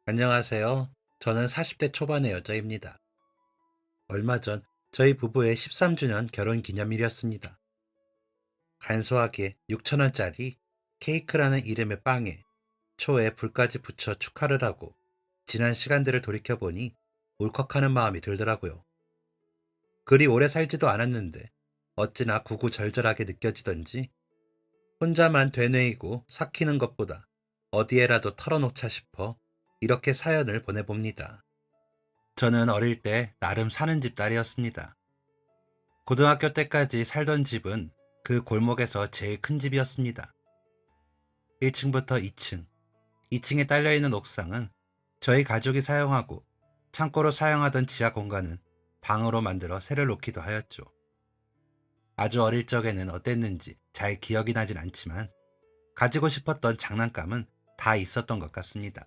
안녕하세요. 저는 40대 초반의 여자입니다. 얼마 전 저희 부부의 13주년 결혼 기념일이었습니다. 간소하게 6,000원짜리 케이크라는 이름의 빵에 초에 불까지 붙여 축하를 하고 지난 시간들을 돌이켜보니 울컥하는 마음이 들더라고요. 그리 오래 살지도 않았는데 어찌나 구구절절하게 느껴지던지 혼자만 되뇌이고 삭히는 것보다 어디에라도 털어놓자 싶어 이렇게 사연을 보내봅니다. 저는 어릴 때 나름 사는 집 딸이었습니다. 고등학교 때까지 살던 집은 그 골목에서 제일 큰 집이었습니다. 1층부터 2층, 2층에 딸려있는 옥상은 저희 가족이 사용하고 창고로 사용하던 지하 공간은 방으로 만들어 새를 놓기도 하였죠. 아주 어릴 적에는 어땠는지 잘 기억이 나진 않지만 가지고 싶었던 장난감은 다 있었던 것 같습니다.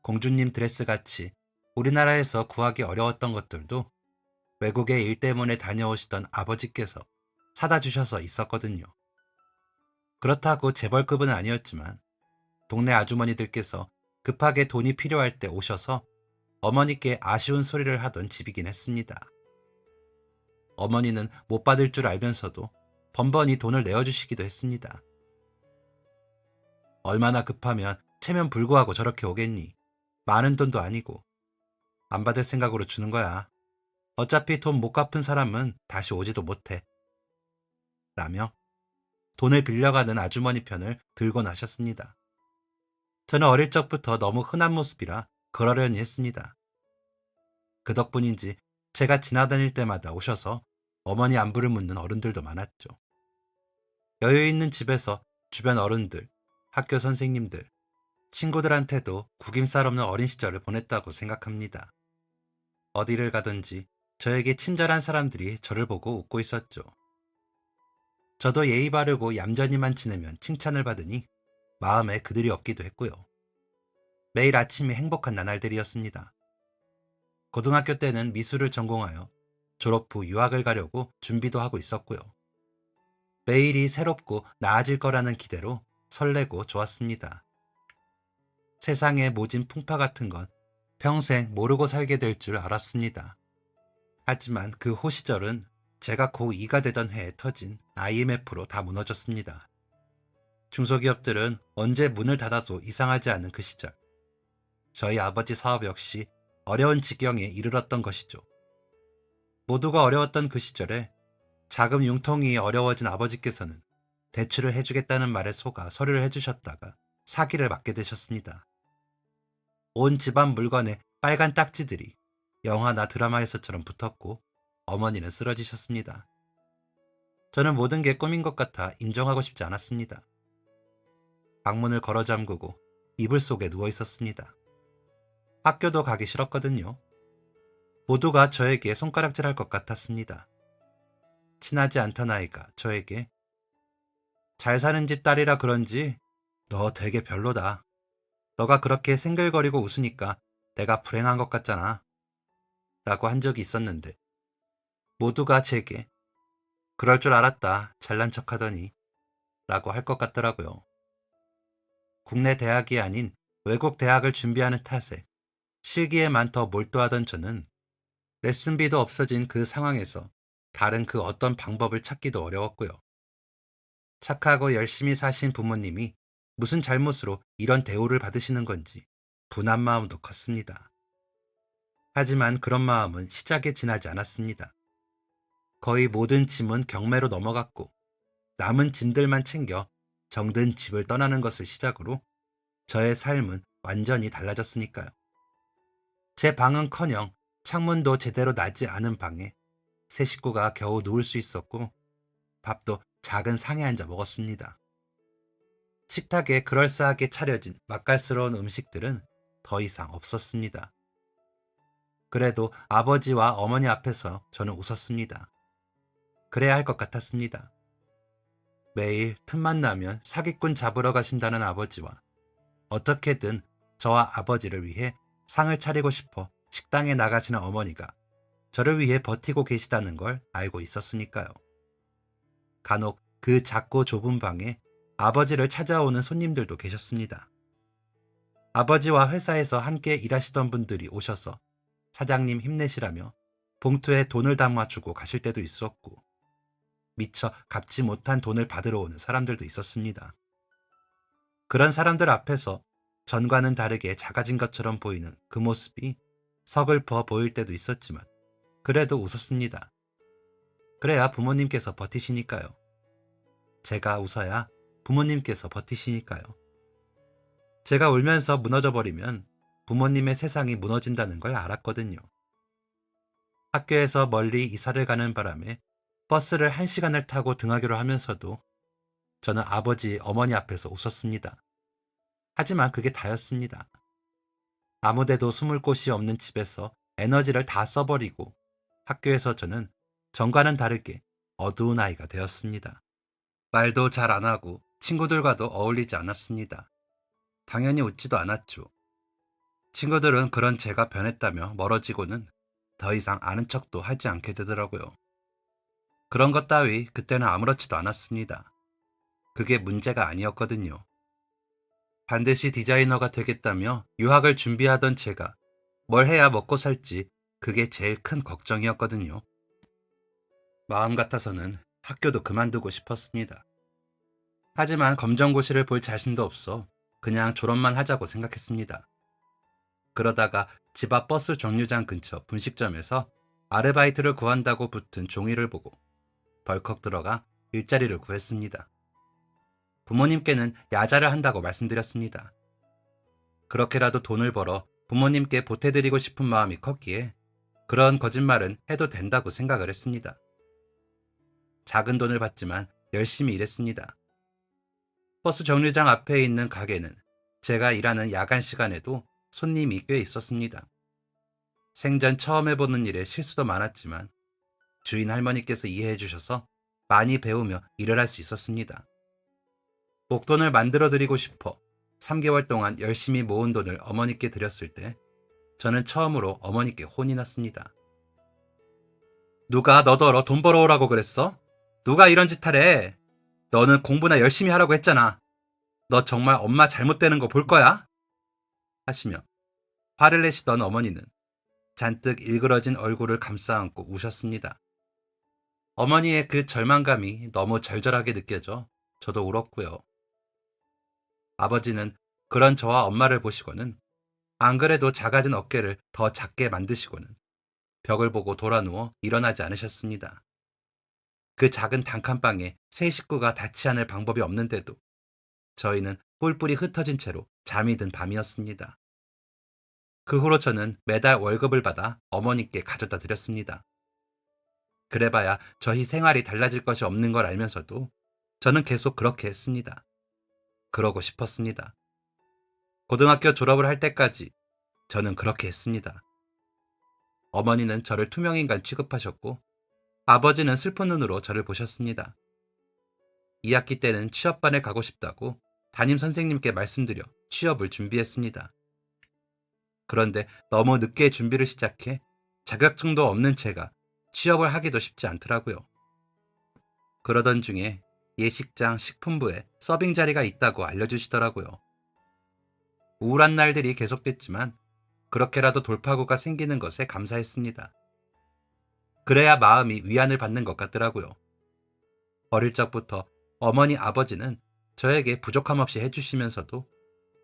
공주님 드레스같이 우리나라에서 구하기 어려웠던 것들도 외국에 일 때문에 다녀오시던 아버지께서 사다 주셔서 있었거든요. 그렇다고 재벌급은 아니었지만 동네 아주머니들께서 급하게 돈이 필요할 때 오셔서 어머니께 아쉬운 소리를 하던 집이긴 했습니다. 어머니는 못 받을 줄 알면서도 번번이 돈을 내어주시기도 했습니다. 얼마나 급하면 체면 불구하고 저렇게 오겠니? 많은 돈도 아니고 안 받을 생각으로 주는 거야. 어차피 돈 못 갚은 사람은 다시 오지도 못해. 라며 돈을 빌려가는 아주머니 편을 들고 나셨습니다. 저는 어릴 적부터 너무 흔한 모습이라 그러려니 했습니다. 그 덕분인지 제가 지나다닐 때마다 오셔서 어머니 안부를 묻는 어른들도 많았죠. 여유 있는 집에서 주변 어른들, 학교 선생님들, 친구들한테도 구김살 없는 어린 시절을 보냈다고 생각합니다. 어디를 가든지 저에게 친절한 사람들이 저를 보고 웃고 있었죠. 저도 예의 바르고 얌전히만 지내면 칭찬을 받으니 마음에 그들이 없기도 했고요. 매일 아침이 행복한 나날들이었습니다. 고등학교 때는 미술을 전공하여 졸업 후 유학을 가려고 준비도 하고 있었고요. 매일이 새롭고 나아질 거라는 기대로 설레고 좋았습니다. 세상의 모진 풍파 같은 건 평생 모르고 살게 될 줄 알았습니다. 하지만 그 호시절은 제가 고2가 되던 해에 터진 IMF로 다 무너졌습니다. 중소기업들은 언제 문을 닫아도 이상하지 않은 그 시절. 저희 아버지 사업 역시 어려운 지경에 이르렀던 것이죠. 모두가 어려웠던 그 시절에 자금 융통이 어려워진 아버지께서는 대출을 해주겠다는 말에 속아 서류를 해주셨다가 사기를 맞게 되셨습니다. 온 집안 물건에 빨간 딱지들이 영화나 드라마에서처럼 붙었고 어머니는 쓰러지셨습니다. 저는 모든 게 꿈인 것 같아 인정하고 싶지 않았습니다. 방문을 걸어 잠그고 이불 속에 누워 있었습니다. 학교도 가기 싫었거든요. 모두가 저에게 손가락질할 것 같았습니다. 친하지 않던 아이가 저에게 잘 사는 집 딸이라 그런지 너 되게 별로다. 너가 그렇게 생글거리고 웃으니까 내가 불행한 것 같잖아. 라고 한 적이 있었는데 모두가 제게 그럴 줄 알았다. 잘난 척하더니 라고 할 것 같더라고요. 국내 대학이 아닌 외국 대학을 준비하는 탓에 실기에만 더 몰두하던 저는 레슨비도 없어진 그 상황에서 다른 그 어떤 방법을 찾기도 어려웠고요. 착하고 열심히 사신 부모님이 무슨 잘못으로 이런 대우를 받으시는 건지 분한 마음도 컸습니다. 하지만 그런 마음은 시작에 지나지 않았습니다. 거의 모든 짐은 경매로 넘어갔고 남은 짐들만 챙겨 정든 집을 떠나는 것을 시작으로 저의 삶은 완전히 달라졌으니까요. 제 방은커녕 창문도 제대로 나지 않은 방에 세 식구가 겨우 누울 수 있었고 밥도 작은 상에 앉아 먹었습니다. 식탁에 그럴싸하게 차려진 맛깔스러운 음식들은 더 이상 없었습니다. 그래도 아버지와 어머니 앞에서 저는 웃었습니다. 그래야 할 것 같았습니다. 매일 틈만 나면 사기꾼 잡으러 가신다는 아버지와 어떻게든 저와 아버지를 위해 상을 차리고 싶어 식당에 나가시는 어머니가 저를 위해 버티고 계시다는 걸 알고 있었으니까요. 간혹 그 작고 좁은 방에 아버지를 찾아오는 손님들도 계셨습니다. 아버지와 회사에서 함께 일하시던 분들이 오셔서 사장님 힘내시라며 봉투에 돈을 담아주고 가실 때도 있었고, 미처 갚지 못한 돈을 받으러 오는 사람들도 있었습니다. 그런 사람들 앞에서 전과는 다르게 작아진 것처럼 보이는 그 모습이 서글퍼 보일 때도 있었지만 그래도 웃었습니다. 그래야 부모님께서 버티시니까요. 제가 웃어야 부모님께서 버티시니까요. 제가 울면서 무너져 버리면 부모님의 세상이 무너진다는 걸 알았거든요. 학교에서 멀리 이사를 가는 바람에 버스를 1시간을 타고 등하교를 하면서도 저는 아버지, 어머니 앞에서 웃었습니다. 하지만 그게 다였습니다. 아무데도 숨을 곳이 없는 집에서 에너지를 다 써버리고 학교에서 저는 전과는 다르게 어두운 아이가 되었습니다. 말도 잘 안 하고 친구들과도 어울리지 않았습니다. 당연히 웃지도 않았죠. 친구들은 그런 제가 변했다며 멀어지고는 더 이상 아는 척도 하지 않게 되더라고요. 그런 것 따위 그때는 아무렇지도 않았습니다. 그게 문제가 아니었거든요. 반드시 디자이너가 되겠다며 유학을 준비하던 제가 뭘 해야 먹고 살지, 그게 제일 큰 걱정이었거든요. 마음 같아서는 학교도 그만두고 싶었습니다. 하지만 검정고시를 볼 자신도 없어 그냥 졸업만 하자고 생각했습니다. 그러다가 집 앞 버스 정류장 근처 분식점에서 아르바이트를 구한다고 붙은 종이를 보고 덜컥 들어가 일자리를 구했습니다. 부모님께는 야자를 한다고 말씀드렸습니다. 그렇게라도 돈을 벌어 부모님께 보태드리고 싶은 마음이 컸기에 그런 거짓말은 해도 된다고 생각을 했습니다. 작은 돈을 받지만 열심히 일했습니다. 버스 정류장 앞에 있는 가게는 제가 일하는 야간 시간에도 손님이 꽤 있었습니다. 생전 처음 해보는 일에 실수도 많았지만 주인 할머니께서 이해해 주셔서 많이 배우며 일을 할 수 있었습니다. 목돈을 만들어 드리고 싶어 3개월 동안 열심히 모은 돈을 어머니께 드렸을 때 저는 처음으로 어머니께 혼이 났습니다. 누가 너더러 돈 벌어오라고 그랬어? 누가 이런 짓 하래? 너는 공부나 열심히 하라고 했잖아. 너 정말 엄마 잘못되는 거 볼 거야? 하시며 화를 내시던 어머니는 잔뜩 일그러진 얼굴을 감싸안고 우셨습니다. 어머니의 그 절망감이 너무 절절하게 느껴져 저도 울었고요. 아버지는 그런 저와 엄마를 보시고는 안 그래도 작아진 어깨를 더 작게 만드시고는 벽을 보고 돌아누워 일어나지 않으셨습니다. 그 작은 단칸방에 세 식구가 닿지 않을 방법이 없는데도 저희는 뿔뿔이 흩어진 채로 잠이 든 밤이었습니다. 그 후로 저는 매달 월급을 받아 어머니께 가져다 드렸습니다. 그래봐야 저희 생활이 달라질 것이 없는 걸 알면서도 저는 계속 그렇게 했습니다. 그러고 싶었습니다. 고등학교 졸업을 할 때까지 저는 그렇게 했습니다. 어머니는 저를 투명인간 취급하셨고 아버지는 슬픈 눈으로 저를 보셨습니다. 2학기 때는 취업반에 가고 싶다고 담임 선생님께 말씀드려 취업을 준비했습니다. 그런데 너무 늦게 준비를 시작해 자격증도 없는 제가 취업을 하기도 쉽지 않더라고요. 그러던 중에 예식장 식품부에 서빙 자리가 있다고 알려주시더라고요. 우울한 날들이 계속됐지만 그렇게라도 돌파구가 생기는 것에 감사했습니다. 그래야 마음이 위안을 받는 것 같더라고요. 어릴 적부터 어머니 아버지는 저에게 부족함 없이 해주시면서도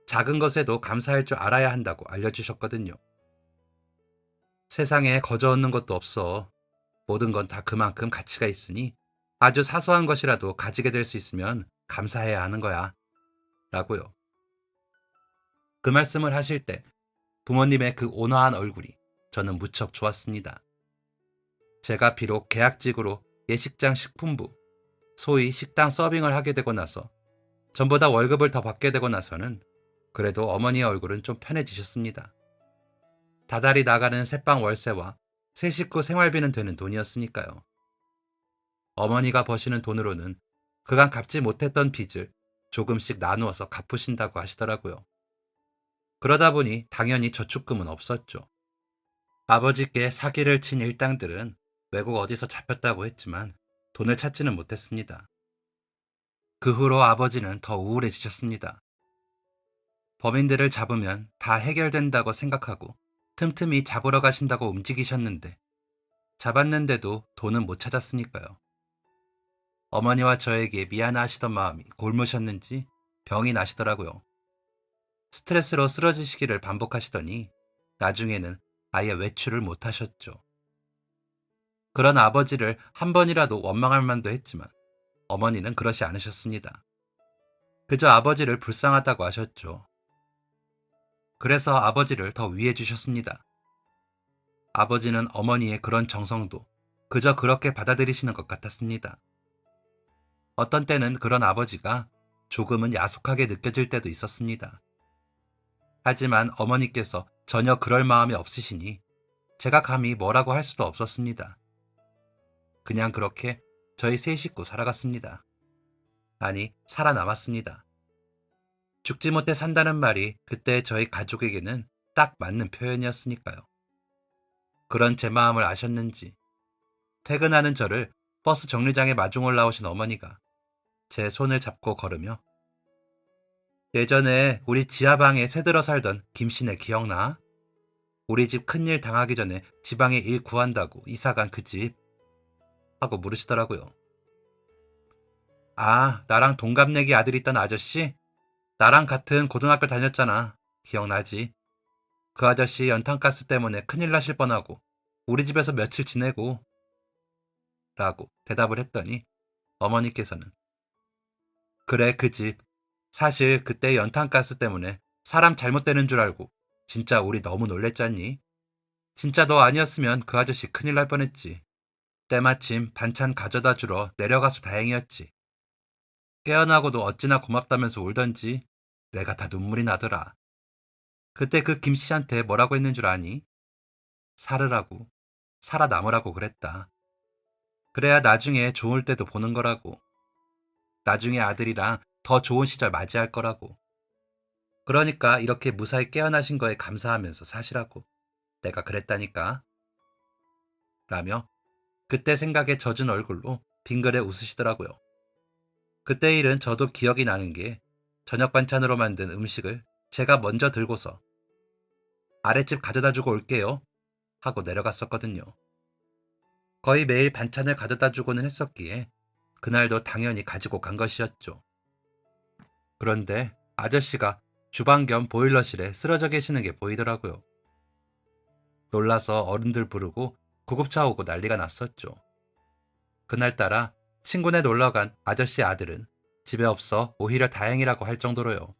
작은 것에도 감사할 줄 알아야 한다고 알려주셨거든요. 세상에 거저 얻는 것도 없어. 모든 건 다 그만큼 가치가 있으니 아주 사소한 것이라도 가지게 될 수 있으면 감사해야 하는 거야. 라고요. 그 말씀을 하실 때 부모님의 그 온화한 얼굴이 저는 무척 좋았습니다. 제가 비록 계약직으로 예식장 식품부, 소위 식당 서빙을 하게 되고 나서 전보다 월급을 더 받게 되고 나서는 그래도 어머니의 얼굴은 좀 편해지셨습니다. 다달이 나가는 새빵 월세와 세 식구 생활비는 되는 돈이었으니까요. 어머니가 버시는 돈으로는 그간 갚지 못했던 빚을 조금씩 나누어서 갚으신다고 하시더라고요. 그러다 보니 당연히 저축금은 없었죠. 아버지께 사기를 친 일당들은 외국 어디서 잡혔다고 했지만 돈을 찾지는 못했습니다. 그 후로 아버지는 더 우울해지셨습니다. 범인들을 잡으면 다 해결된다고 생각하고 틈틈이 잡으러 가신다고 움직이셨는데 잡았는데도 돈은 못 찾았으니까요. 어머니와 저에게 미안하시던 마음이 골무셨는지 병이 나시더라고요. 스트레스로 쓰러지시기를 반복하시더니 나중에는 아예 외출을 못 하셨죠. 그런 아버지를 한 번이라도 원망할 만도 했지만 어머니는 그러시 않으셨습니다. 그저 아버지를 불쌍하다고 하셨죠. 그래서 아버지를 더 위해 주셨습니다. 아버지는 어머니의 그런 정성도 그저 그렇게 받아들이시는 것 같았습니다. 어떤 때는 그런 아버지가 조금은 야속하게 느껴질 때도 있었습니다. 하지만 어머니께서 전혀 그럴 마음이 없으시니 제가 감히 뭐라고 할 수도 없었습니다. 그냥 그렇게 저희 세 식구 살아갔습니다. 아니, 살아남았습니다. 죽지 못해 산다는 말이 그때 저희 가족에게는 딱 맞는 표현이었으니까요. 그런 제 마음을 아셨는지 퇴근하는 저를 버스 정류장에 마중 올라오신 어머니가 제 손을 잡고 걸으며 예전에 우리 지하방에 새들어 살던 김씨네 기억나? 우리 집 큰일 당하기 전에 지방에 일 구한다고 이사간 그 집 하고 물으시더라고요. 아, 나랑 동갑내기 아들 있던 아저씨? 나랑 같은 고등학교 다녔잖아. 기억나지? 그 아저씨 연탄가스 때문에 큰일 나실 뻔하고 우리 집에서 며칠 지내고 라고 대답을 했더니 어머니께서는 그래 그 집 사실 그때 연탄가스 때문에 사람 잘못되는 줄 알고 진짜 우리 너무 놀랬잖니? 진짜 너 아니었으면 그 아저씨 큰일 날 뻔했지. 때마침 반찬 가져다 주러 내려가서 다행이었지. 깨어나고도 어찌나 고맙다면서 울던지 내가 다 눈물이 나더라. 그때 그 김씨한테 뭐라고 했는 줄 아니? 살으라고, 살아남으라고 그랬다. 그래야 나중에 좋을 때도 보는 거라고. 나중에 아들이랑 더 좋은 시절 맞이할 거라고. 그러니까 이렇게 무사히 깨어나신 거에 감사하면서 사시라고. 내가 그랬다니까. 라며 그때 생각에 젖은 얼굴로 빙그레 웃으시더라고요. 그때 일은 저도 기억이 나는 게 저녁 반찬으로 만든 음식을 제가 먼저 들고서 아랫집 가져다 주고 올게요 하고 내려갔었거든요. 거의 매일 반찬을 가져다 주고는 했었기에 그날도 당연히 가지고 간 것이었죠. 그런데 아저씨가 주방 겸 보일러실에 쓰러져 계시는 게 보이더라고요. 놀라서 어른들 부르고 구급차 오고 난리가 났었죠. 그날따라 친구네 놀러간 아저씨 아들은 집에 없어 오히려 다행이라고 할 정도로요.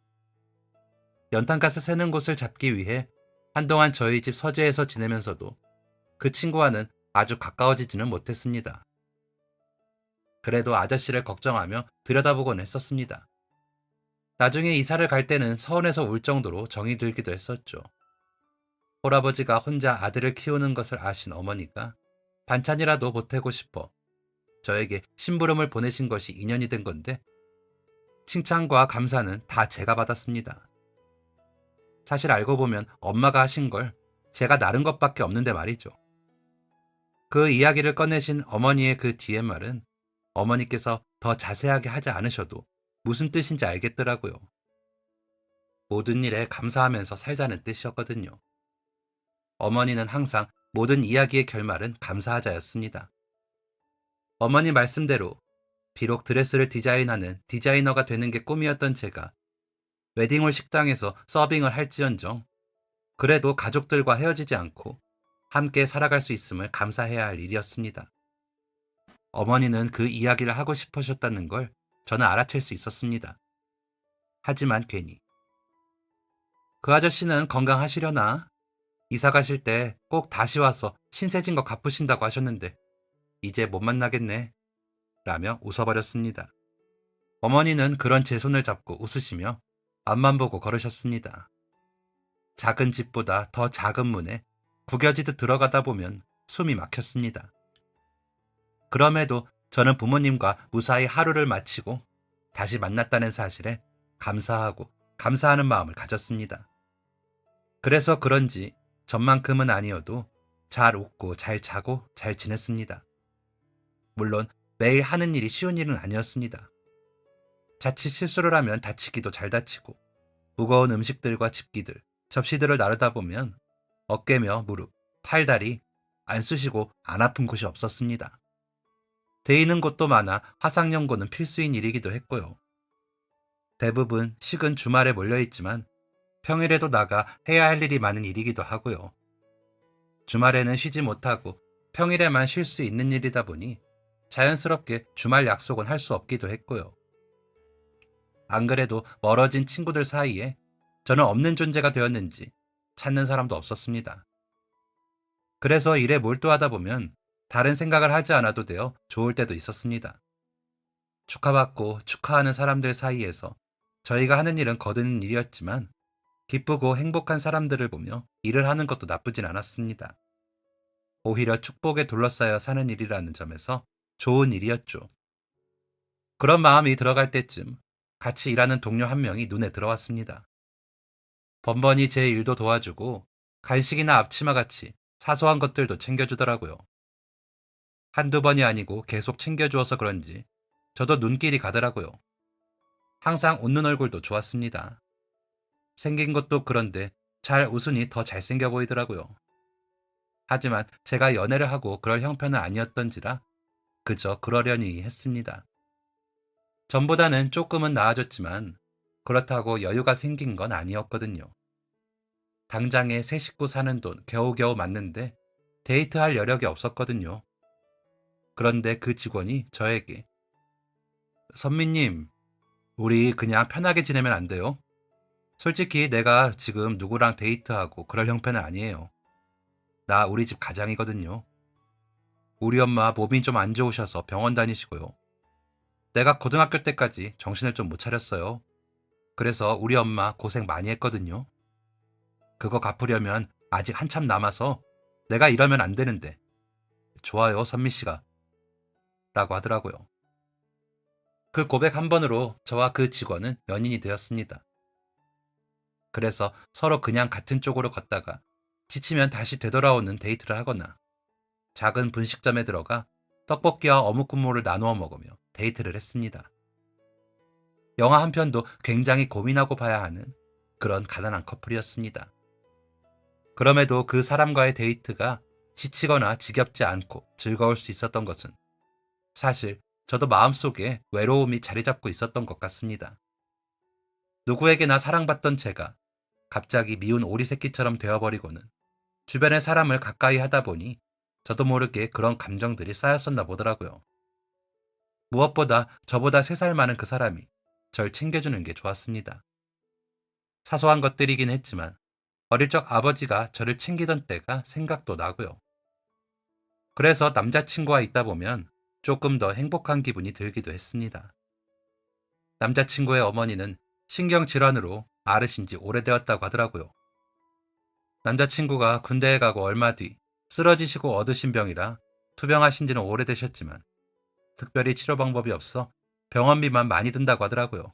연탄가스 새는 곳을 잡기 위해 한동안 저희 집 서재에서 지내면서도 그 친구와는 아주 가까워지지는 못했습니다. 그래도 아저씨를 걱정하며 들여다보곤 했었습니다. 나중에 이사를 갈 때는 서운해서 울 정도로 정이 들기도 했었죠. 홀아버지가 혼자 아들을 키우는 것을 아신 어머니가 반찬이라도 보태고 싶어 저에게 심부름을 보내신 것이 인연이 된 건데 칭찬과 감사는 다 제가 받았습니다. 사실 알고 보면 엄마가 하신 걸 제가 나른 것밖에 없는데 말이죠. 그 이야기를 꺼내신 어머니의 그 뒤의 말은 어머니께서 더 자세하게 하지 않으셔도 무슨 뜻인지 알겠더라고요. 모든 일에 감사하면서 살자는 뜻이었거든요. 어머니는 항상 모든 이야기의 결말은 감사하자였습니다. 어머니 말씀대로 비록 드레스를 디자인하는 디자이너가 되는 게 꿈이었던 제가 웨딩홀 식당에서 서빙을 할지언정 그래도 가족들과 헤어지지 않고 함께 살아갈 수 있음을 감사해야 할 일이었습니다. 어머니는 그 이야기를 하고 싶으셨다는 걸 저는 알아챌 수 있었습니다. 하지만 괜히 그 아저씨는 건강하시려나? 이사 가실 때 꼭 다시 와서 신세진 거 갚으신다고 하셨는데 이제 못 만나겠네 라며 웃어버렸습니다. 어머니는 그런 제 손을 잡고 웃으시며 앞만 보고 걸으셨습니다. 작은 집보다 더 작은 문에 구겨지듯 들어가다 보면 숨이 막혔습니다. 그럼에도 저는 부모님과 무사히 하루를 마치고 다시 만났다는 사실에 감사하고 감사하는 마음을 가졌습니다. 그래서 그런지 전만큼은 아니어도 잘 웃고 잘 자고 잘 지냈습니다. 물론 매일 하는 일이 쉬운 일은 아니었습니다. 자칫 실수를 하면 다치기도 잘 다치고 무거운 음식들과 집기들, 접시들을 나르다 보면 어깨며 무릎, 팔, 다리 안 쑤시고 안 아픈 곳이 없었습니다. 데이는 곳도 많아 화상연고는 필수인 일이기도 했고요. 대부분 식은 주말에 몰려있지만 평일에도 나가 해야 할 일이 많은 일이기도 하고요. 주말에는 쉬지 못하고 평일에만 쉴 수 있는 일이다 보니 자연스럽게 주말 약속은 할 수 없기도 했고요. 안 그래도 멀어진 친구들 사이에 저는 없는 존재가 되었는지 찾는 사람도 없었습니다. 그래서 일에 몰두하다 보면 다른 생각을 하지 않아도 되어 좋을 때도 있었습니다. 축하받고 축하하는 사람들 사이에서 저희가 하는 일은 거드는 일이었지만 기쁘고 행복한 사람들을 보며 일을 하는 것도 나쁘진 않았습니다. 오히려 축복에 둘러싸여 사는 일이라는 점에서 좋은 일이었죠. 그런 마음이 들어갈 때쯤 같이 일하는 동료 한 명이 눈에 들어왔습니다. 번번이 제 일도 도와주고 간식이나 앞치마 같이 사소한 것들도 챙겨주더라고요. 한두 번이 아니고 계속 챙겨주어서 그런지 저도 눈길이 가더라고요. 항상 웃는 얼굴도 좋았습니다. 생긴 것도 그런데 잘 웃으니 더 잘생겨 보이더라고요. 하지만 제가 연애를 하고 그럴 형편은 아니었던지라 그저 그러려니 했습니다. 전보다는 조금은 나아졌지만 그렇다고 여유가 생긴 건 아니었거든요. 당장에 새 식구 사는 돈 겨우겨우 맞는데 데이트할 여력이 없었거든요. 그런데 그 직원이 저에게 선미님, 우리 그냥 편하게 지내면 안 돼요? 솔직히 내가 지금 누구랑 데이트하고 그럴 형편은 아니에요. 나 우리 집 가장이거든요. 우리 엄마 몸이 좀 안 좋으셔서 병원 다니시고요. 내가 고등학교 때까지 정신을 좀 못 차렸어요. 그래서 우리 엄마 고생 많이 했거든요. 그거 갚으려면 아직 한참 남아서 내가 이러면 안 되는데. 좋아요, 선미 씨가. 라고 하더라고요. 그 고백 한 번으로 저와 그 직원은 연인이 되었습니다. 그래서 서로 그냥 같은 쪽으로 걷다가 지치면 다시 되돌아오는 데이트를 하거나 작은 분식점에 들어가 떡볶이와 어묵 국물을 나누어 먹으며 데이트를 했습니다. 영화 한 편도 굉장히 고민하고 봐야 하는 그런 가난한 커플이었습니다. 그럼에도 그 사람과의 데이트가 지치거나 지겹지 않고 즐거울 수 있었던 것은 사실 저도 마음속에 외로움이 자리 잡고 있었던 것 같습니다. 누구에게나 사랑받던 제가 갑자기 미운 오리새끼처럼 되어버리고는 주변의 사람을 가까이 하다 보니 저도 모르게 그런 감정들이 쌓였었나 보더라고요. 무엇보다 저보다 3살 많은 그 사람이 절 챙겨주는 게 좋았습니다. 사소한 것들이긴 했지만 어릴 적 아버지가 저를 챙기던 때가 생각도 나고요. 그래서 남자친구와 있다 보면 조금 더 행복한 기분이 들기도 했습니다. 남자친구의 어머니는 신경질환으로 앓으신 지 오래되었다고 하더라고요. 남자친구가 군대에 가고 얼마 뒤 쓰러지시고 얻으신 병이라 투병하신 지는 오래되셨지만 특별히 치료 방법이 없어 병원비만 많이 든다고 하더라고요.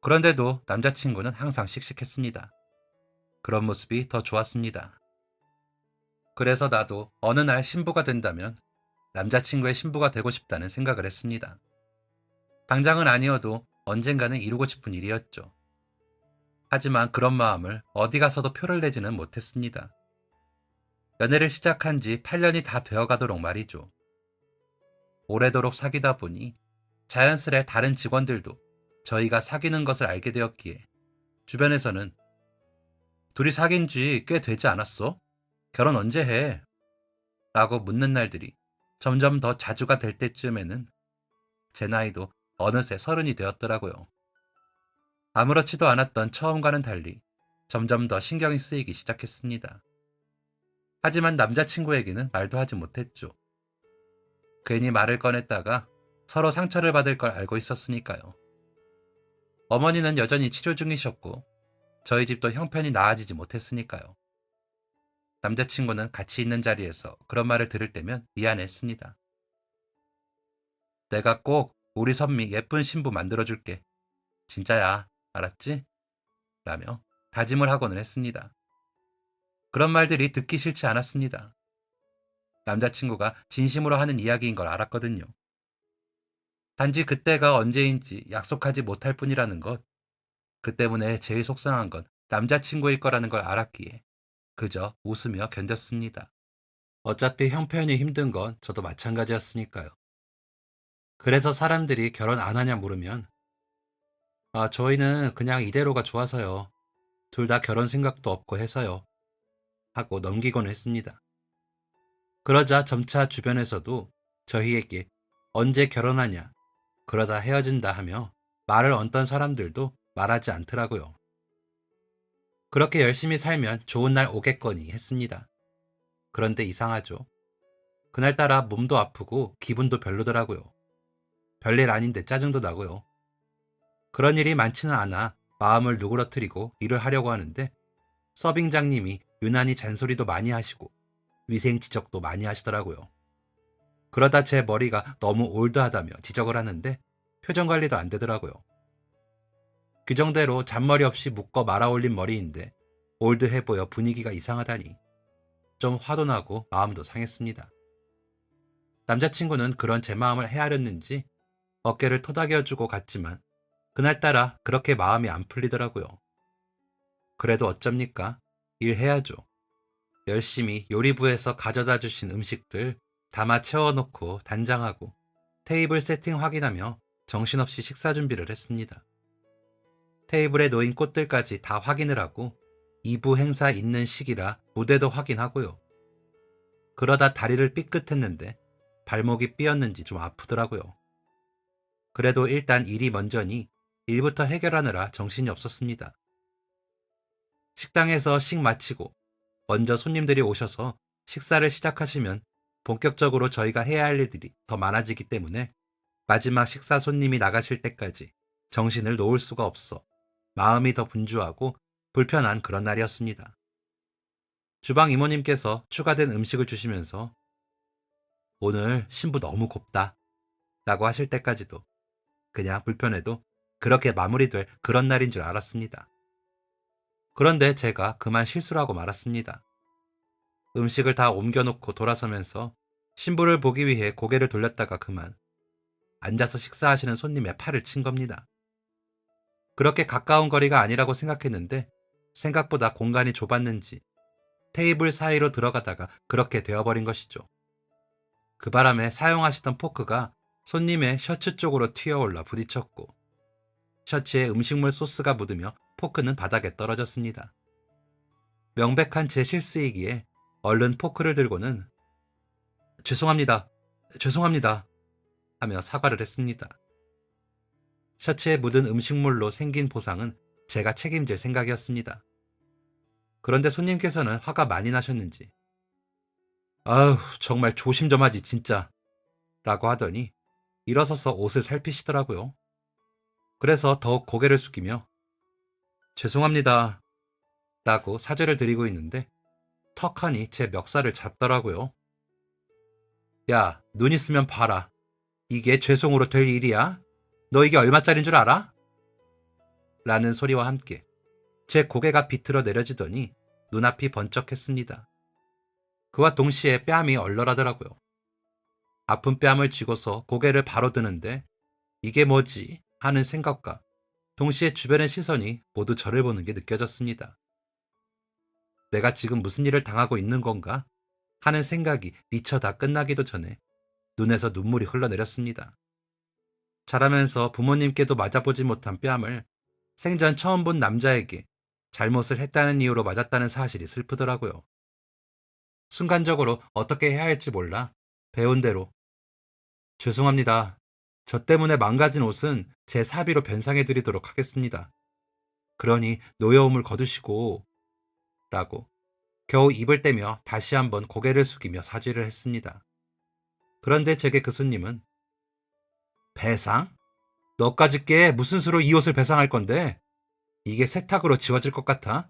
그런데도 남자친구는 항상 씩씩했습니다. 그런 모습이 더 좋았습니다. 그래서 나도 어느 날 신부가 된다면 남자친구의 신부가 되고 싶다는 생각을 했습니다. 당장은 아니어도 언젠가는 이루고 싶은 일이었죠. 하지만 그런 마음을 어디 가서도 표를 내지는 못했습니다. 연애를 시작한 지 8년이 다 되어가도록 말이죠. 오래도록 사귀다 보니 자연스레 다른 직원들도 저희가 사귀는 것을 알게 되었기에 주변에서는 둘이 사귄 지 꽤 되지 않았어? 결혼 언제 해? 라고 묻는 날들이 점점 더 자주가 될 때쯤에는 제 나이도 어느새 30이 되었더라고요. 아무렇지도 않았던 처음과는 달리 점점 더 신경이 쓰이기 시작했습니다. 하지만 남자친구에게는 말도 하지 못했죠. 괜히 말을 꺼냈다가 서로 상처를 받을 걸 알고 있었으니까요. 어머니는 여전히 치료 중이셨고 저희 집도 형편이 나아지지 못했으니까요. 남자친구는 같이 있는 자리에서 그런 말을 들을 때면 미안했습니다. 내가 꼭 우리 선미 예쁜 신부 만들어줄게. 진짜야, 알았지? 라며 다짐을 하고는 했습니다. 그런 말들이 듣기 싫지 않았습니다. 남자친구가 진심으로 하는 이야기인 걸 알았거든요. 단지 그때가 언제인지 약속하지 못할 뿐이라는 것, 그 때문에 제일 속상한 건 남자친구일 거라는 걸 알았기에 그저 웃으며 견뎠습니다. 어차피 형편이 힘든 건 저도 마찬가지였으니까요. 그래서 사람들이 결혼 안 하냐 물으면 아, 저희는 그냥 이대로가 좋아서요. 둘 다 결혼 생각도 없고 해서요. 하고 넘기곤 했습니다. 그러자 점차 주변에서도 저희에게 언제 결혼하냐, 그러다 헤어진다 하며 말을 얹던 사람들도 말하지 않더라고요. 그렇게 열심히 살면 좋은 날 오겠거니 했습니다. 그런데 이상하죠. 그날따라 몸도 아프고 기분도 별로더라고요. 별일 아닌데 짜증도 나고요. 그런 일이 많지는 않아 마음을 누그러뜨리고 일을 하려고 하는데 서빙장님이 유난히 잔소리도 많이 하시고 위생 지적도 많이 하시더라고요. 그러다 제 머리가 너무 올드하다며 지적을 하는데 표정 관리도 안 되더라고요. 규정대로 잔머리 없이 묶어 말아 올린 머리인데 올드해 보여 분위기가 이상하다니 좀 화도 나고 마음도 상했습니다. 남자친구는 그런 제 마음을 헤아렸는지 어깨를 토닥여주고 갔지만 그날따라 그렇게 마음이 안 풀리더라고요. 그래도 어쩝니까? 일해야죠. 열심히 요리부에서 가져다 주신 음식들 담아 채워놓고 단장하고 테이블 세팅 확인하며 정신없이 식사 준비를 했습니다. 테이블에 놓인 꽃들까지 다 확인을 하고 2부 행사 있는 시기라 무대도 확인하고요. 그러다 다리를 삐끗했는데 발목이 삐었는지 좀 아프더라고요. 그래도 일단 일이 먼저니 일부터 해결하느라 정신이 없었습니다. 식당에서 식 마치고 먼저 손님들이 오셔서 식사를 시작하시면 본격적으로 저희가 해야 할 일들이 더 많아지기 때문에 마지막 식사 손님이 나가실 때까지 정신을 놓을 수가 없어 마음이 더 분주하고 불편한 그런 날이었습니다. 주방 이모님께서 추가된 음식을 주시면서 오늘 신부 너무 곱다 라고 하실 때까지도 그냥 불편해도 그렇게 마무리될 그런 날인 줄 알았습니다. 그런데 제가 그만 실수를 하고 말았습니다. 음식을 다 옮겨놓고 돌아서면서 신부를 보기 위해 고개를 돌렸다가 그만 앉아서 식사하시는 손님의 팔을 친 겁니다. 그렇게 가까운 거리가 아니라고 생각했는데 생각보다 공간이 좁았는지 테이블 사이로 들어가다가 그렇게 되어버린 것이죠. 그 바람에 사용하시던 포크가 손님의 셔츠 쪽으로 튀어올라 부딪혔고 셔츠에 음식물 소스가 묻으며 포크는 바닥에 떨어졌습니다. 명백한 제 실수이기에 얼른 포크를 들고는 죄송합니다. 죄송합니다. 하며 사과를 했습니다. 셔츠에 묻은 음식물로 생긴 보상은 제가 책임질 생각이었습니다. 그런데 손님께서는 화가 많이 나셨는지 아휴 정말 조심 좀 하지 진짜 라고 하더니 일어서서 옷을 살피시더라고요. 그래서 더욱 고개를 숙이며 죄송합니다 라고 사죄를 드리고 있는데 턱하니 제 멱살을 잡더라고요. 야, 눈 있으면 봐라. 이게 죄송으로 될 일이야? 너 이게 얼마짜린 줄 알아? 라는 소리와 함께 제 고개가 비틀어 내려지더니 눈앞이 번쩍했습니다. 그와 동시에 뺨이 얼얼하더라고요. 아픈 뺨을 쥐고서 고개를 바로 드는데 이게 뭐지 하는 생각과 동시에 주변의 시선이 모두 저를 보는 게 느껴졌습니다. 내가 지금 무슨 일을 당하고 있는 건가 하는 생각이 미처 다 끝나기도 전에 눈에서 눈물이 흘러내렸습니다. 자라면서 부모님께도 맞아보지 못한 뺨을 생전 처음 본 남자에게 잘못을 했다는 이유로 맞았다는 사실이 슬프더라고요. 순간적으로 어떻게 해야 할지 몰라 배운 대로 죄송합니다. 저 때문에 망가진 옷은 제 사비로 변상해드리도록 하겠습니다. 그러니 노여움을 거두시고 라고 겨우 입을 떼며 다시 한번 고개를 숙이며 사죄를 했습니다. 그런데 제게 그 손님은 배상? 너까짓 게 무슨 수로 이 옷을 배상할 건데 이게 세탁으로 지워질 것 같아?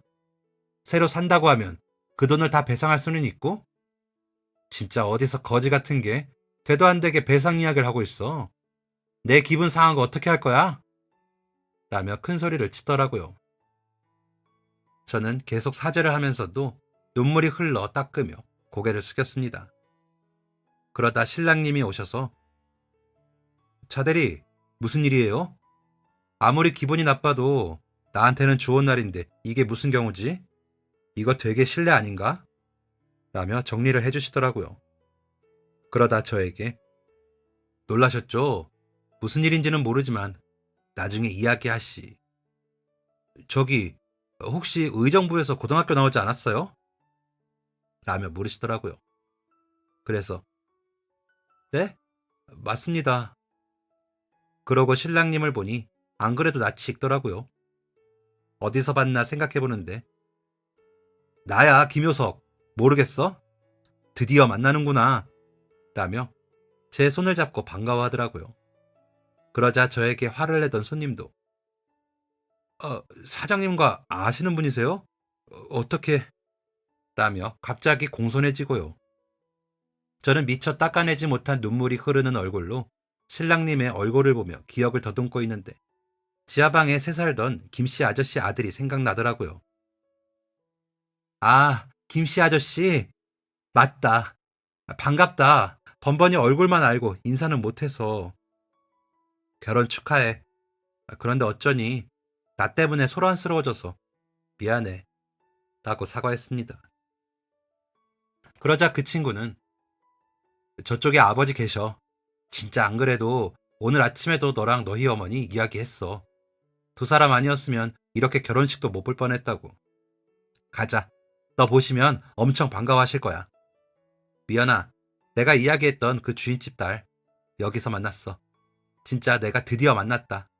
새로 산다고 하면 그 돈을 다 배상할 수는 있고? 진짜 어디서 거지 같은 게 되도 안 되게 배상 이야기를 하고 있어. 내 기분 상한 거 어떻게 할 거야? 라며 큰 소리를 치더라고요. 저는 계속 사죄를 하면서도 눈물이 흘러 닦으며 고개를 숙였습니다. 그러다 신랑님이 오셔서 차대리 무슨 일이에요? 아무리 기분이 나빠도 나한테는 좋은 날인데 이게 무슨 경우지? 이거 되게 실례 아닌가? 라며 정리를 해주시더라고요. 그러다 저에게 놀라셨죠? 무슨 일인지는 모르지만 나중에 이야기하시. 저기 혹시 의정부에서 고등학교 나오지 않았어요? 라며 물으시더라고요. 그래서 네? 맞습니다. 그러고 신랑님을 보니 안 그래도 낯이 익더라고요. 어디서 봤나 생각해보는데 나야 김효석. 모르겠어? 드디어 만나는구나. 라며 제 손을 잡고 반가워하더라고요. 그러자 저에게 화를 내던 손님도 사장님과 아시는 분이세요? 어떻게? 라며 갑자기 공손해지고요. 저는 미처 닦아내지 못한 눈물이 흐르는 얼굴로 신랑님의 얼굴을 보며 기억을 더듬고 있는데 지하방에 새 살던 김씨 아저씨 아들이 생각나더라고요. 아, 김씨 아저씨. 맞다. 반갑다. 번번이 얼굴만 알고 인사는 못해서. 결혼 축하해. 그런데 어쩌니 나 때문에 소란스러워져서 미안해. 라고 사과했습니다. 그러자 그 친구는 저쪽에 아버지 계셔. 진짜 안 그래도 오늘 아침에도 너랑 너희 어머니 이야기했어. 두 사람 아니었으면 이렇게 결혼식도 못 볼 뻔했다고. 가자. 너 보시면 엄청 반가워하실 거야. 미연아, 내가 이야기했던 그 주인집 딸 여기서 만났어. 진짜 내가 드디어 만났다.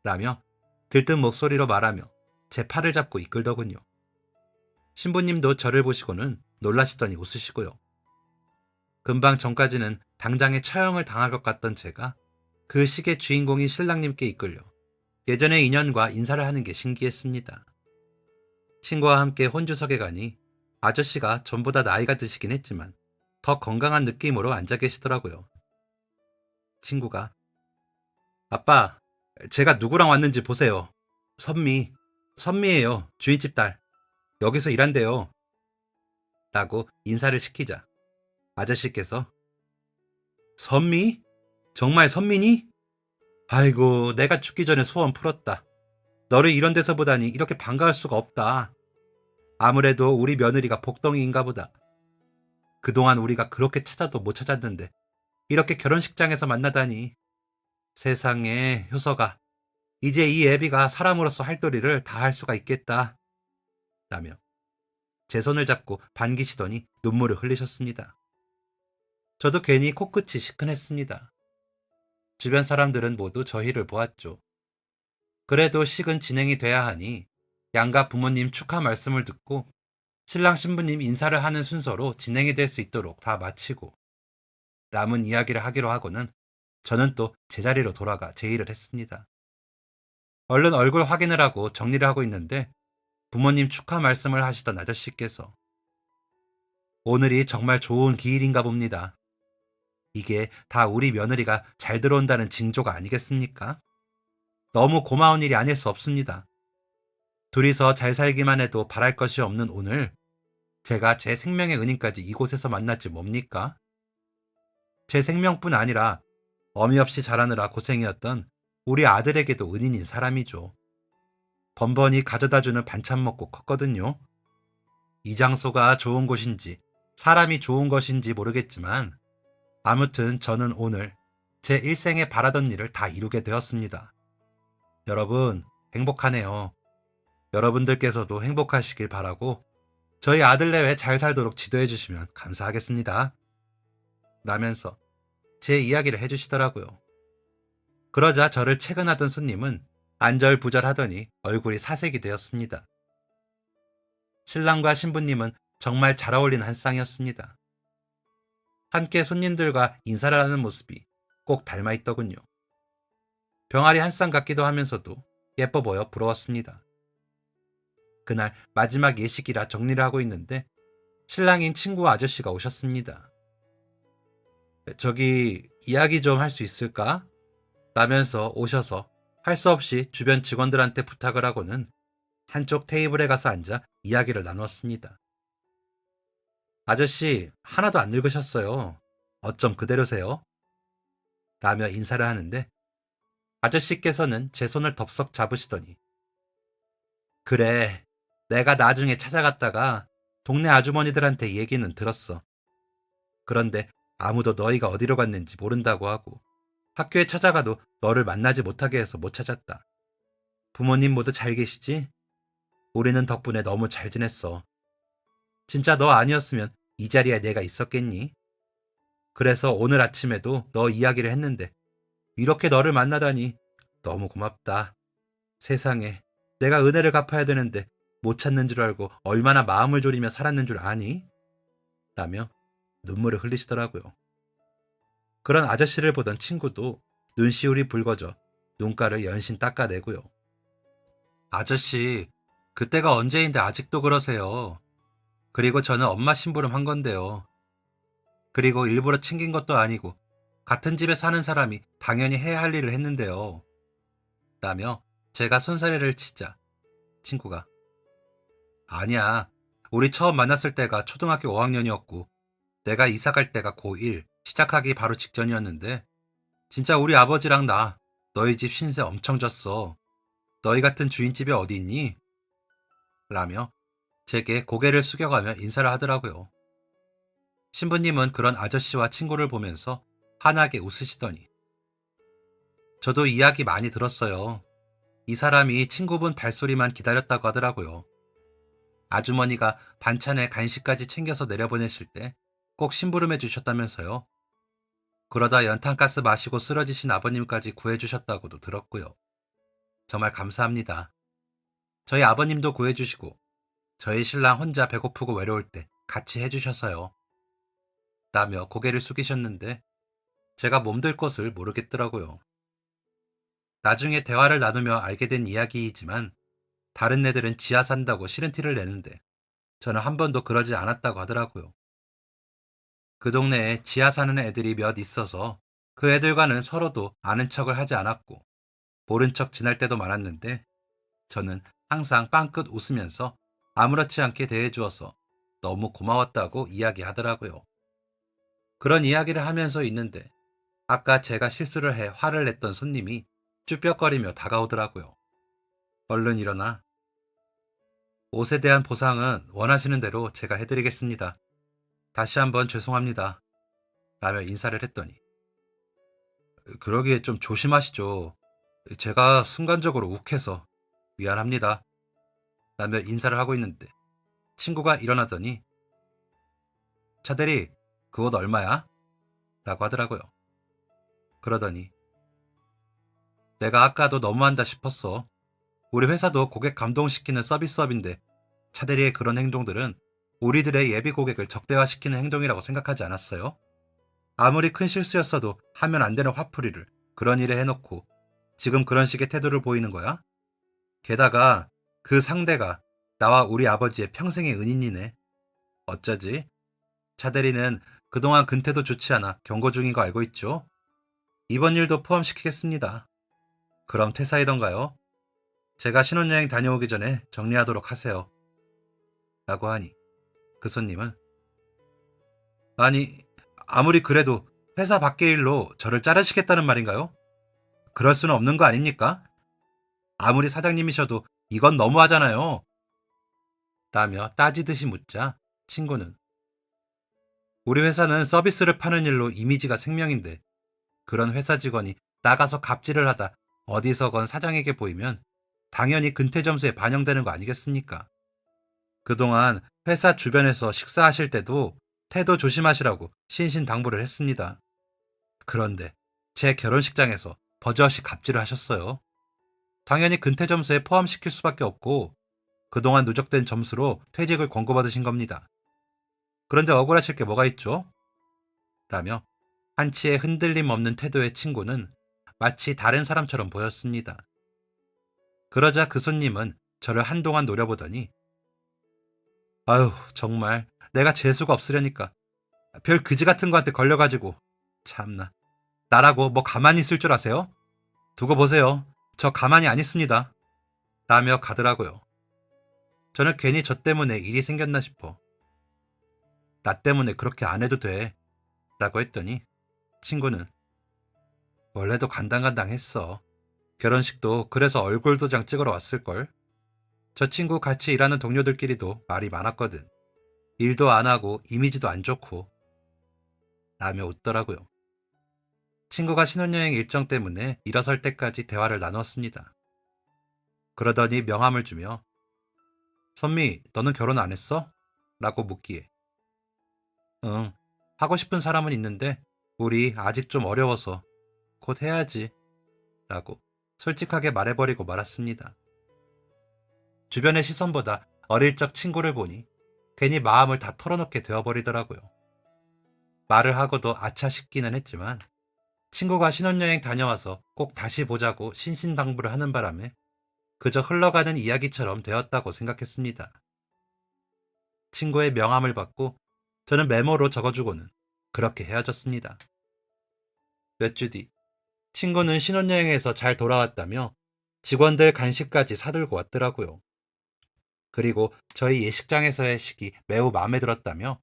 라며 들뜬 목소리로 말하며 제 팔을 잡고 이끌더군요. 신부님도 저를 보시고는 놀라시더니 웃으시고요. 금방 전까지는 당장에 처형을 당할 것 같던 제가 그 식의 주인공인 신랑님께 이끌려 예전의 인연과 인사를 하는 게 신기했습니다. 친구와 함께 혼주석에 가니 아저씨가 전보다 나이가 드시긴 했지만 더 건강한 느낌으로 앉아 계시더라고요. 친구가 아빠, 제가 누구랑 왔는지 보세요. 선미예요. 주인집 딸. 여기서 일한대요. 라고 인사를 시키자 아저씨께서 선미? 정말 선미니? 아이고, 내가 죽기 전에 소원 풀었다. 너를 이런 데서 보다니 이렇게 반가울 수가 없다. 아무래도 우리 며느리가 복덩이인가 보다. 그동안 우리가 그렇게 찾아도 못 찾았는데 이렇게 결혼식장에서 만나다니. 세상에, 효서가 이제 이 애비가 사람으로서 할 도리를 다 할 수가 있겠다. 라며 제 손을 잡고 반기시더니 눈물을 흘리셨습니다. 저도 괜히 코끝이 시큰했습니다. 주변 사람들은 모두 저희를 보았죠. 그래도 식은 진행이 돼야 하니 양가 부모님 축하 말씀을 듣고 신랑 신부님 인사를 하는 순서로 진행이 될 수 있도록 다 마치고 남은 이야기를 하기로 하고는 저는 또 제자리로 돌아가 제 일을 했습니다. 얼른 얼굴 확인을 하고 정리를 하고 있는데 부모님 축하 말씀을 하시던 아저씨께서 오늘이 정말 좋은 기일인가 봅니다. 이게 다 우리 며느리가 잘 들어온다는 징조가 아니겠습니까? 너무 고마운 일이 아닐 수 없습니다. 둘이서 잘 살기만 해도 바랄 것이 없는 오늘 제가 제 생명의 은인까지 이곳에서 만났지 뭡니까? 제 생명뿐 아니라 어미 없이 자라느라 고생이었던 우리 아들에게도 은인인 사람이죠. 번번이 가져다주는 반찬 먹고 컸거든요. 이 장소가 좋은 곳인지 사람이 좋은 것인지 모르겠지만 아무튼 저는 오늘 제 일생에 바라던 일을 다 이루게 되었습니다. 여러분, 행복하네요. 여러분들께서도 행복하시길 바라고 저희 아들내외 잘 살도록 지도해 주시면 감사하겠습니다. 라면서 제 이야기를 해주시더라고요. 그러자 저를 채근하던 손님은 안절부절하더니 얼굴이 사색이 되었습니다. 신랑과 신부님은 정말 잘 어울리는 한 쌍이었습니다. 함께 손님들과 인사를 하는 모습이 꼭 닮아있더군요. 병아리 한 쌍 같기도 하면서도 예뻐 보여 부러웠습니다. 그날 마지막 예식이라 정리를 하고 있는데 신랑인 친구 아저씨가 오셨습니다. 저기 이야기 좀 할 수 있을까? 라면서 오셔서 할 수 없이 주변 직원들한테 부탁을 하고는 한쪽 테이블에 가서 앉아 이야기를 나누었습니다. 아저씨, 하나도 안 늙으셨어요. 어쩜 그대로세요? 라며 인사를 하는데 아저씨께서는 제 손을 덥석 잡으시더니 그래. 내가 나중에 찾아갔다가 동네 아주머니들한테 이 얘기는 들었어. 그런데 아무도 너희가 어디로 갔는지 모른다고 하고 학교에 찾아가도 너를 만나지 못하게 해서 못 찾았다. 부모님 모두 잘 계시지? 우리는 덕분에 너무 잘 지냈어. 진짜 너 아니었으면 이 자리에 내가 있었겠니? 그래서 오늘 아침에도 너 이야기를 했는데 이렇게 너를 만나다니 너무 고맙다. 세상에 내가 은혜를 갚아야 되는데 못 찾는 줄 알고 얼마나 마음을 졸이며 살았는 줄 아니? 라며 눈물을 흘리시더라고요. 그런 아저씨를 보던 친구도 눈시울이 붉어져 눈가를 연신 닦아내고요. 아저씨, 그때가 언제인데 아직도 그러세요. 그리고 저는 엄마 심부름 한 건데요. 그리고 일부러 챙긴 것도 아니고 같은 집에 사는 사람이 당연히 해야 할 일을 했는데요. 라며 제가 손사래를 치자 친구가 아니야. 우리 처음 만났을 때가 초등학교 5학년이었고 내가 이사 갈 때가 고1 시작하기 바로 직전이었는데 진짜 우리 아버지랑 나 너희 집 신세 엄청 졌어. 너희 같은 주인집이 어디 있니? 라며 제게 고개를 숙여가며 인사를 하더라고요. 신부님은 그런 아저씨와 친구를 보면서 환하게 웃으시더니 저도 이야기 많이 들었어요. 이 사람이 친구분 발소리만 기다렸다고 하더라고요. 아주머니가 반찬에 간식까지 챙겨서 내려보내실 때 꼭 심부름해 주셨다면서요. 그러다 연탄가스 마시고 쓰러지신 아버님까지 구해주셨다고도 들었고요. 정말 감사합니다. 저희 아버님도 구해주시고 저희 신랑 혼자 배고프고 외로울 때 같이 해주셔서요. 라며 고개를 숙이셨는데 제가 몸둘 곳을 모르겠더라고요. 나중에 대화를 나누며 알게 된 이야기이지만 다른 애들은 지하 산다고 싫은 티를 내는데 저는 한 번도 그러지 않았다고 하더라고요. 그 동네에 지하 사는 애들이 몇 있어서 그 애들과는 서로도 아는 척을 하지 않았고 모른 척 지날 때도 많았는데 저는 항상 빵긋 웃으면서 아무렇지 않게 대해주어서 너무 고마웠다고 이야기하더라고요. 그런 이야기를 하면서 있는데 아까 제가 실수를 해 화를 냈던 손님이 쭈뼛거리며 다가오더라고요. 얼른 일어나. 옷에 대한 보상은 원하시는 대로 제가 해드리겠습니다. 다시 한번 죄송합니다. 라며 인사를 했더니 그러기에 좀 조심하시죠. 제가 순간적으로 욱해서 미안합니다. 라며 인사를 하고 있는데 친구가 일어나더니 차대리 그 옷 얼마야? 라고 하더라고요. 그러더니 내가 아까도 너무한다 싶었어. 우리 회사도 고객 감동시키는 서비스업인데 차대리의 그런 행동들은 우리들의 예비 고객을 적대화시키는 행동이라고 생각하지 않았어요? 아무리 큰 실수였어도 하면 안 되는 화풀이를 그런 일에 해놓고 지금 그런 식의 태도를 보이는 거야? 게다가 그 상대가 나와 우리 아버지의 평생의 은인이네. 어쩌지? 차대리는 그동안 근태도 좋지 않아 경고 중인 거 알고 있죠? 이번 일도 포함시키겠습니다. 그럼 퇴사이던가요? 제가 신혼여행 다녀오기 전에 정리하도록 하세요. 라고 하니 그 손님은 아니 아무리 그래도 회사 밖의 일로 저를 자르시겠다는 말인가요? 그럴 수는 없는 거 아닙니까? 아무리 사장님이셔도 이건 너무하잖아요. 라며 따지듯이 묻자 친구는 우리 회사는 서비스를 파는 일로 이미지가 생명인데 그런 회사 직원이 나가서 갑질을 하다 어디서건 사장에게 보이면 당연히 근태 점수에 반영되는 거 아니겠습니까? 그동안 회사 주변에서 식사하실 때도 태도 조심하시라고 신신당부를 했습니다. 그런데 제 결혼식장에서 버젓이 갑질을 하셨어요. 당연히 근태 점수에 포함시킬 수밖에 없고 그동안 누적된 점수로 퇴직을 권고받으신 겁니다. 그런데 억울하실 게 뭐가 있죠? 라며 한치의 흔들림 없는 태도의 친구는 마치 다른 사람처럼 보였습니다. 그러자 그 손님은 저를 한동안 노려보더니 아유 정말 내가 재수가 없으려니까 별 그지 같은 거한테 걸려가지고 참나 나라고 뭐 가만히 있을 줄 아세요? 두고 보세요. 저 가만히 안 있습니다. 라며 가더라고요. 저는 괜히 저 때문에 일이 생겼나 싶어 나 때문에 그렇게 안 해도 돼 라고 했더니 친구는 원래도 간당간당했어. 결혼식도 그래서 얼굴 도장 찍으러 왔을걸. 저 친구 같이 일하는 동료들끼리도 말이 많았거든. 일도 안 하고 이미지도 안 좋고 라며 웃더라고요. 친구가 신혼여행 일정 때문에 일어설 때까지 대화를 나눴습니다. 그러더니 명함을 주며 선미, 너는 결혼 안 했어? 라고 묻기에 응, 하고 싶은 사람은 있는데 우리 아직 좀 어려워서 곧 해야지 라고 솔직하게 말해버리고 말았습니다. 주변의 시선보다 어릴 적 친구를 보니 괜히 마음을 다 털어놓게 되어버리더라고요. 말을 하고도 아차 싶기는 했지만 친구가 신혼여행 다녀와서 꼭 다시 보자고 신신당부를 하는 바람에 그저 흘러가는 이야기처럼 되었다고 생각했습니다. 친구의 명함을 받고 저는 메모로 적어주고는 그렇게 헤어졌습니다. 몇 주 뒤, 친구는 신혼여행에서 잘 돌아왔다며 직원들 간식까지 사들고 왔더라고요. 그리고 저희 예식장에서의 식이 매우 마음에 들었다며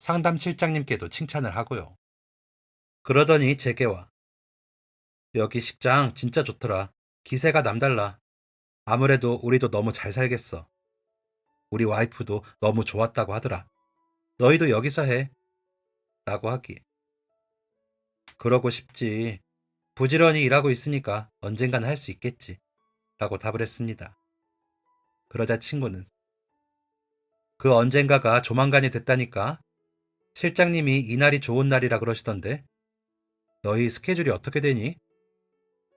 상담 실장님께도 칭찬을 하고요. 그러더니 제게와 여기 식장 진짜 좋더라. 기세가 남달라. 아무래도 우리도 너무 잘 살겠어. 우리 와이프도 너무 좋았다고 하더라. 너희도 여기서 해. 라고 하기에. 그러고 싶지. 부지런히 일하고 있으니까 언젠간 할 수 있겠지. 라고 답을 했습니다. 그러자 친구는 그 언젠가가 조만간이 됐다니까. 실장님이 이날이 좋은 날이라 그러시던데. 너희 스케줄이 어떻게 되니?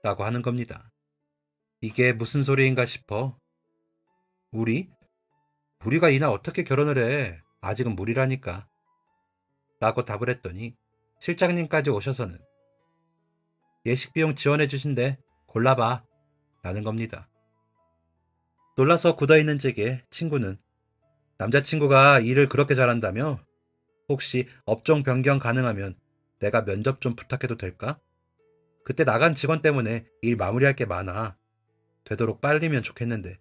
라고 하는 겁니다. 이게 무슨 소리인가 싶어. 우리? 우리가 이날 어떻게 결혼을 해? 아직은 무리라니까. 라고 답을 했더니 실장님까지 오셔서는 예식 비용 지원해 주신대. 골라봐. 라는 겁니다. 놀라서 굳어있는 제게 친구는 남자친구가 일을 그렇게 잘한다며? 혹시 업종 변경 가능하면 내가 면접 좀 부탁해도 될까? 그때 나간 직원 때문에 일 마무리할 게 많아. 되도록 빨리면 좋겠는데.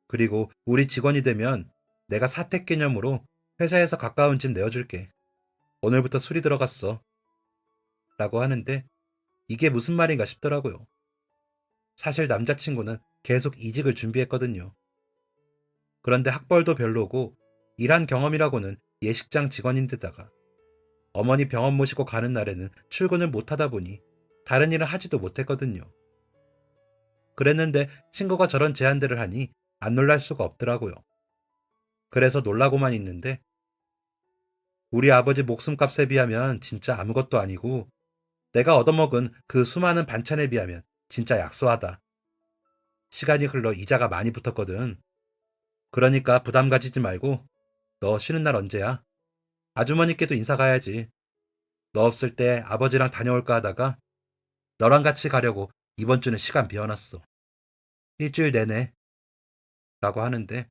그리고 우리 직원이 되면 내가 사택 개념으로 회사에서 가까운 집 내어줄게. 오늘부터 술이 들어갔어. 라고 하는데 이게 무슨 말인가 싶더라고요. 사실 남자친구는 계속 이직을 준비했거든요. 그런데 학벌도 별로고 일한 경험이라고는 예식장 직원인데다가 어머니 병원 모시고 가는 날에는 출근을 못하다 보니 다른 일을 하지도 못했거든요. 그랬는데 친구가 저런 제안들을 하니 안 놀랄 수가 없더라고요. 그래서 놀라고만 있는데 우리 아버지 목숨값에 비하면 진짜 아무것도 아니고 내가 얻어먹은 그 수많은 반찬에 비하면 진짜 약소하다. 시간이 흘러 이자가 많이 붙었거든. 그러니까 부담 가지지 말고 너 쉬는 날 언제야? 아주머니께도 인사 가야지. 너 없을 때 아버지랑 다녀올까 하다가 너랑 같이 가려고 이번 주는 시간 비워놨어. 일주일 내내. 라고 하는데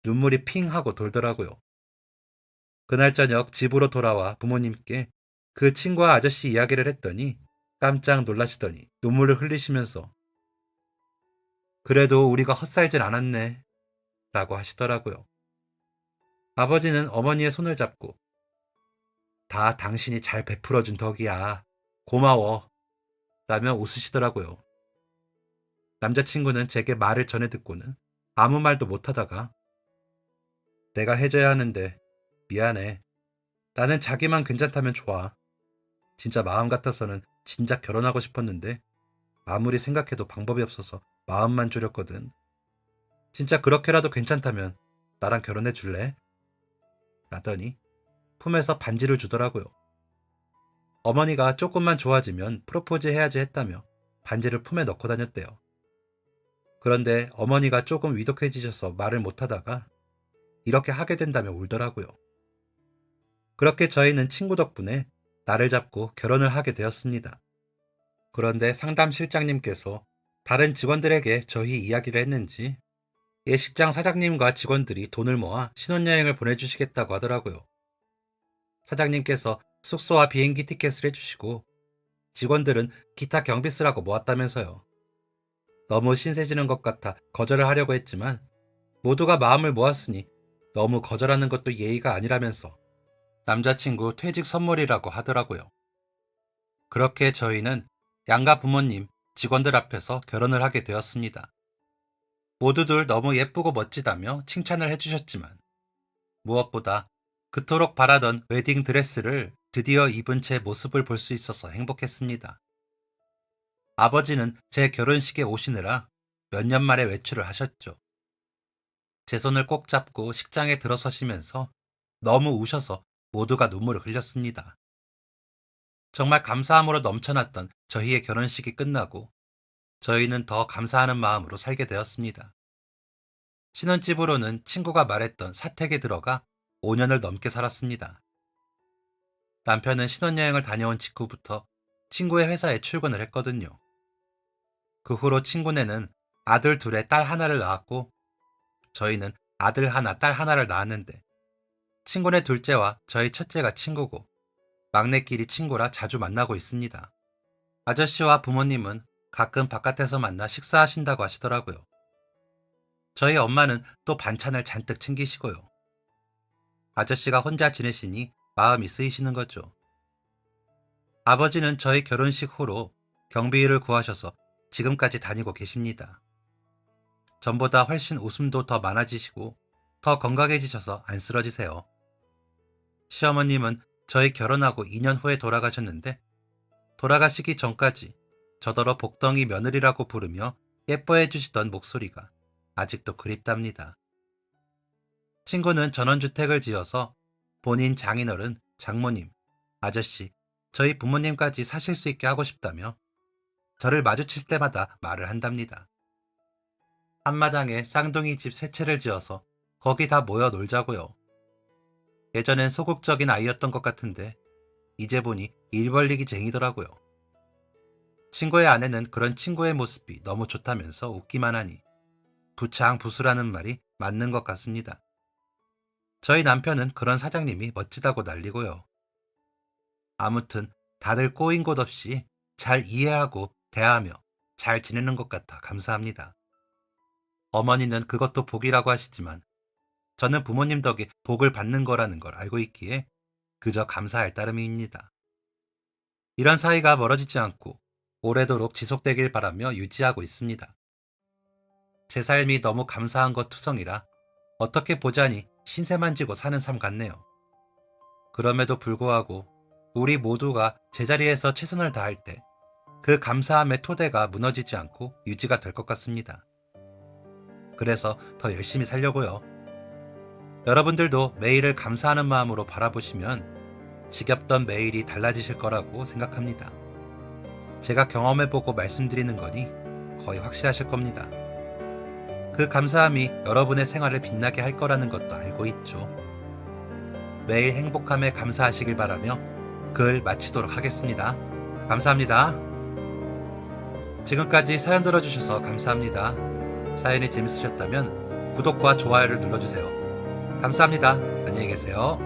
눈물이 핑 하고 돌더라고요. 그날 저녁 집으로 돌아와 부모님께 그 친구와 아저씨 이야기를 했더니 깜짝 놀라시더니 눈물을 흘리시면서 그래도 우리가 헛살진 않았네. 라고 하시더라고요. 아버지는 어머니의 손을 잡고 다 당신이 잘 베풀어준 덕이야. 고마워. 라며 웃으시더라고요. 남자친구는 제게 말을 전해 듣고는 아무 말도 못하다가 내가 해줘야 하는데 미안해. 나는 자기만 괜찮다면 좋아. 진짜 마음 같아서는 진작 결혼하고 싶었는데 아무리 생각해도 방법이 없어서 마음만 졸였거든. 진짜 그렇게라도 괜찮다면 나랑 결혼해 줄래? 라더니 품에서 반지를 주더라고요. 어머니가 조금만 좋아지면 프로포즈 해야지 했다며 반지를 품에 넣고 다녔대요. 그런데 어머니가 조금 위독해지셔서 말을 못하다가 이렇게 하게 된다며 울더라고요. 그렇게 저희는 친구 덕분에 나를 잡고 결혼을 하게 되었습니다. 그런데 상담 실장님께서 다른 직원들에게 저희 이야기를 했는지 예식장 사장님과 직원들이 돈을 모아 신혼여행을 보내주시겠다고 하더라고요. 사장님께서 숙소와 비행기 티켓을 해주시고 직원들은 기타 경비 쓰라고 모았다면서요. 너무 신세지는 것 같아 거절을 하려고 했지만 모두가 마음을 모았으니 너무 거절하는 것도 예의가 아니라면서 남자친구 퇴직 선물이라고 하더라고요. 그렇게 저희는 양가 부모님, 직원들 앞에서 결혼을 하게 되었습니다. 모두들 너무 예쁘고 멋지다며 칭찬을 해주셨지만 무엇보다 그토록 바라던 웨딩 드레스를 드디어 입은 제 모습을 볼 수 있어서 행복했습니다. 아버지는 제 결혼식에 오시느라 몇 년 만에 외출을 하셨죠. 제 손을 꼭 잡고 식장에 들어서시면서 너무 우셔서 모두가 눈물을 흘렸습니다. 정말 감사함으로 넘쳐났던 저희의 결혼식이 끝나고 저희는 더 감사하는 마음으로 살게 되었습니다. 신혼집으로는 친구가 말했던 사택에 들어가 5년을 넘게 살았습니다. 남편은 신혼여행을 다녀온 직후부터 친구의 회사에 출근을 했거든요. 그 후로 친구네는 아들 둘에 딸 하나를 낳았고 저희는 아들 하나, 딸 하나를 낳았는데 친구네 둘째와 저희 첫째가 친구고 막내끼리 친구라 자주 만나고 있습니다. 아저씨와 부모님은 가끔 바깥에서 만나 식사하신다고 하시더라고요. 저희 엄마는 또 반찬을 잔뜩 챙기시고요. 아저씨가 혼자 지내시니 마음이 쓰이시는 거죠. 아버지는 저희 결혼식 후로 경비를 구하셔서 지금까지 다니고 계십니다. 전보다 훨씬 웃음도 더 많아지시고 더 건강해지셔서 안 쓰러지세요. 시어머님은 저희 결혼하고 2년 후에 돌아가셨는데 돌아가시기 전까지 저더러 복덩이 며느리라고 부르며 예뻐해 주시던 목소리가 아직도 그립답니다. 친구는 전원주택을 지어서 본인 장인어른, 장모님, 아저씨, 저희 부모님까지 사실 수 있게 하고 싶다며 저를 마주칠 때마다 말을 한답니다. 한마당에 쌍둥이 집 세 채를 지어서 거기 다 모여 놀자고요. 예전엔 소극적인 아이였던 것 같은데 이제 보니 일 벌리기 쟁이더라고요. 친구의 아내는 그런 친구의 모습이 너무 좋다면서 웃기만 하니 부창부수라는 말이 맞는 것 같습니다. 저희 남편은 그런 사장님이 멋지다고 난리고요. 아무튼 다들 꼬인 곳 없이 잘 이해하고 대하며 잘 지내는 것 같아 감사합니다. 어머니는 그것도 복이라고 하시지만 저는 부모님 덕에 복을 받는 거라는 걸 알고 있기에 그저 감사할 따름입니다. 이런 사이가 멀어지지 않고 오래도록 지속되길 바라며 유지하고 있습니다. 제 삶이 너무 감사한 것 투성이라 어떻게 보자니 신세만 지고 사는 삶 같네요. 그럼에도 불구하고 우리 모두가 제자리에서 최선을 다할 때 그 감사함의 토대가 무너지지 않고 유지가 될 것 같습니다. 그래서 더 열심히 살려고요. 여러분들도 매일을 감사하는 마음으로 바라보시면 지겹던 매일이 달라지실 거라고 생각합니다. 제가 경험해보고 말씀드리는 거니 거의 확실하실 겁니다. 그 감사함이 여러분의 생활을 빛나게 할 거라는 것도 알고 있죠. 매일 행복함에 감사하시길 바라며 글 마치도록 하겠습니다. 감사합니다. 지금까지 사연 들어주셔서 감사합니다. 사연이 재밌으셨다면 구독과 좋아요를 눌러주세요. 감사합니다. 안녕히 계세요.